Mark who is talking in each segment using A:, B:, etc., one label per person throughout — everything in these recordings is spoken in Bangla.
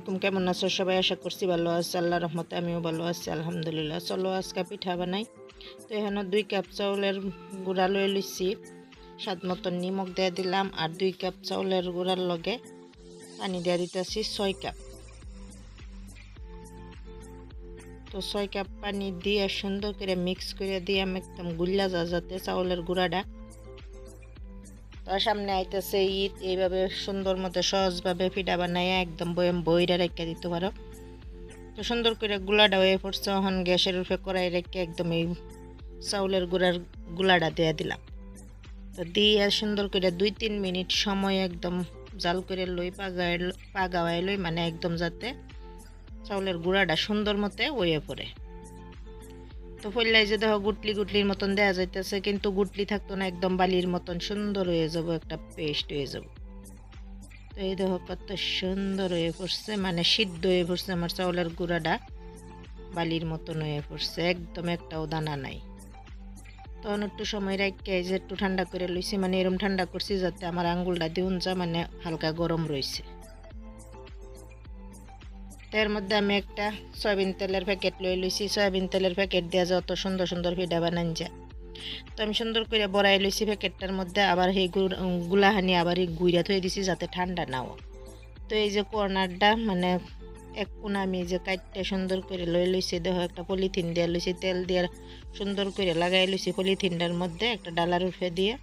A: আলাইকুম, কেমন আছো সবাই? আশা করছি ভালো আছে। আল্লাহর রহমতে আমিও ভালো আছি, আলহামদুলিল্লাহ। চলো আজকে পিঠা বানাই। তো এখানে 2 কাপ চাউলের গুঁড়া লয়ে লইছি, স্বাদ মতন নিমখ দিয়ে দিলাম, আর 2 কাপ চাউলের গুঁড়ার লগে পানি দিয়ে দিতেছি 6 কাপ। তো 6 কাপ পানি দিয়ে সুন্দর করে মিক্স করে দিয়ে আমি একদম গুল্লা যাতে চাউলের গুঁড়াটা। তার সামনে আইতেছে ঈদ, এইভাবে সুন্দর মতো সহজভাবে পিঠা বানাইয়া একদম বয়ম বইরা রেখে দিতে পারো। তো সুন্দর করে গুলাটা হয়ে পড়ছে, এখন গ্যাসের উপরে কড়াই রেখে একদম এই চাউলের গুলাটা দিয়ে দিলাম। তো দিয়ে সুন্দর করে 2-3 মিনিট সময় একদম জাল করে লই, পাগাওয়াই লই, মানে একদম যাতে চাউলের গুঁড়াটা সুন্দর মতো হয়ে পড়ে। তো ফল্লাই যে দেখো গুটলির মতন দেওয়া যাইতেছে, কিন্তু গুটলি থাকতো না, একদম বালির মতন সুন্দর হয়ে যাব, একটা পেস্ট হয়ে যাব। তো এই দেখো কত সুন্দর হয়ে পড়ছে, মানে সিদ্ধ হয়ে পড়ছে আমার চাউলের গুঁড়াটা, বালির মতন হয়ে পড়ছে, একদম একটাও দানা নাই। তখন একটু সময় রাখতে যে একটু ঠান্ডা করে লইছি, মানে এরকম ঠান্ডা করছি যাতে আমার আঙ্গুলটা দিউন যা, মানে হালকা গরম রয়েছে। এর মধ্যে আমি একটা সয়াবিন তেলের প্যাকেট লইছি, সয়াবিন তেলের প্যাকেট দেওয়া যত সুন্দর সুন্দর পিঠা বানান যায়। তো আমি সুন্দর করে বড়াই লইছি প্যাকেটটার মধ্যে, আবার সেই গুলাহানি আবার এই গুইরা থয়ে দিছি যাতে ঠান্ডা না হয়। তো এই যে কর্নারটা, মানে এক কোনা আমি যে কাটতে সুন্দর করে লইছি, দেখো একটা পলিথিন দিয়ে লইছি, তেল দিয়ে সুন্দর করে লাগাই লইছি পলিথিনটার মধ্যে একটা ডালার উপরে দিয়ে।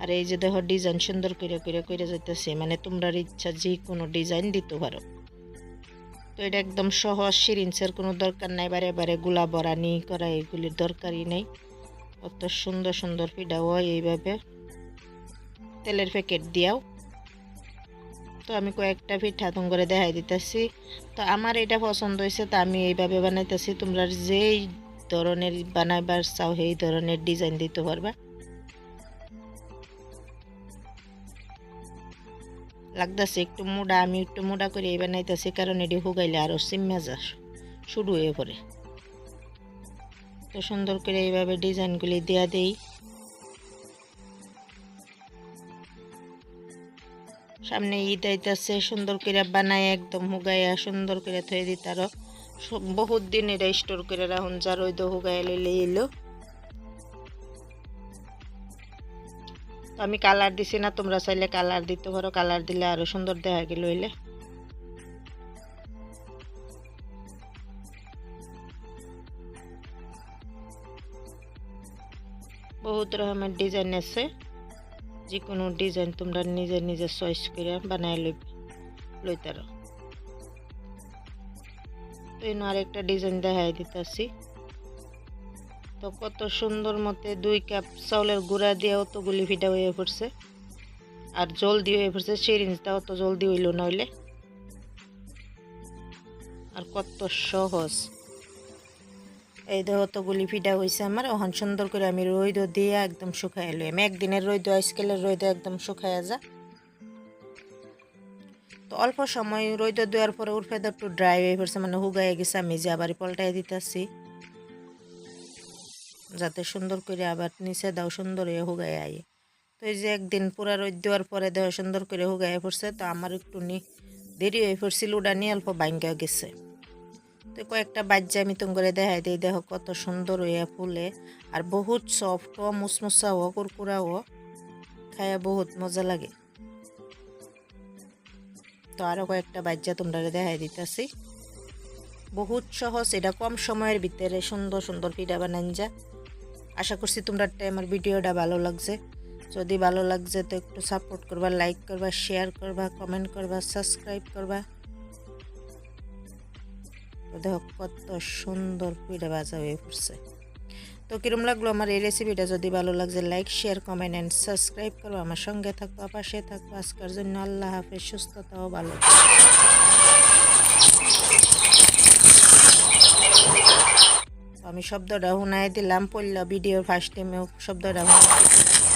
A: আর এই যে দেখো ডিজাইন সুন্দর করে করে করে যাইতেছে, মানে তোমরা ইচ্ছা যে কোনো ডিজাইন দিতে পারো। তো এটা একদম সহজ, সিরিঞ্চের কোনো দরকার নাই, বারে বারে গুলা বরানি করা এগুলির দরকারই নেই। কত সুন্দর সুন্দর পিঠা হয় এইভাবে তেলের প্যাকেট দিয়াও। তো আমি কয়েকটা পিঠা তুম করে দেখাই দিতেছি। তো আমার এটা পছন্দ হয়েছে, তো আমি এইভাবে বানাইতেছি। তোমরা যেই ধরনের বানাইবার চাও সেই ধরনের ডিজাইন দিতে পারবা। লাগতেছে একটু মোটা, আমি একটু মোটা করে এই বানাইতেছি, কারণ এটি হুগাইলে আরও সিম্মা যা শুরু হয়ে পড়ে। তো সুন্দর করে এইভাবে ডিজাইনগুলি দেওয়া দেই। সামনে ঈদ আইতাছে, সুন্দর করে বানায় একদম হুগাইয়া সুন্দর করে থয়ে দিই। তারও বহুত দিন এটা স্টোর করে রাখুন, যার ওই তো হুগাইয়া লইলে এলো। তো আমি কালার দিছি না, তোমরা চাইলে কালার দিতে পারো, কালার দিলে আরো সুন্দর দেখা গেল হইলে। বহুত রকমের ডিজাইন আছে, যে কোনো ডিজাইন তোমরা নিজে নিজে চয়েস করে বানাই লইতারো। তো এই আরেকটা ডিজাইন দেখাই দিতেছি। তো কত সুন্দর মতে 2 কাপ চাউলের গুঁড়া দিয়ে অতগুলি পিঠা হয়ে পড়ছে, আর জলদি হয়ে পড়ছে। সিরিঞ্জটা অত জলদি হইল নইলে, আর কত সহজ। এই দেখো অতগুলি পিঠা হয়েছে আমার। ওখান সুন্দর করে আমি রোদ দিয়ে একদম শুকাই লই। আমি একদিনের রোদ, আজকালের রোদ একদম শুকাইয়া যা। তো অল্প সময় রোদ দেওয়ার পরে উঠে একটু ড্রাই হয়ে পড়ছে, মানে হুগাই গেছে। আমি যে আবার পাল্টাই দিতেছি যাতে সুন্দর করে আবার নিচে দাও সুন্দর হয়ে হুগাই আই। তো এই যে একদিন পুরা রোদ দেওয়ার পরে দেখো সুন্দর করে হুগাই পড়ছে। তো আমার একটু দেরি হয়ে পড়ছিল, ওটা নিয়ে অল্প ভাঙ্গা গেছে। তো কয়েকটা বাজ্যা আমি তুমি করে দেখাই দিই। দেখো কত সুন্দর হইয়া ফুলে, আর বহুত সফট ও মুসমুসা ও কুরকুরা ও, খায়া বহুত মজা লাগে। তো আরও কয়েকটা বাজ্যা তোমরা দেখাই দিতেছি। বহুত সহজ, এটা কম সময়ের ভিতরে সুন্দর সুন্দর পিঠা বানান যা। আশা করছি তোমরা আমার ভিডিওটা ভালো লাগছে। যদি ভালো লাগছে তো একটু সাপোর্ট করবা, লাইক করবা, শেয়ার করবা, কমেন্ট করবা, সাবস্ক্রাইব করবা। তো দেখো কত সুন্দর পিঠা ভাজা হয়ে পড়ছে। তো কিরম লাগলো আমার এই রেসিপিটা? যদি ভালো লাগছে like, share, comment and subscribe করো। আমার সঙ্গে থাকবো, পাশে থাকবো। আজকের জন্য আল্লাহ হাফেজ, সুস্থতাও ভালো। আমি শব্দটা শুনাই দিলাম, পড়লা ভিডিওর ফার্স্ট টাইমেও শব্দটা শুনাই দিলাম।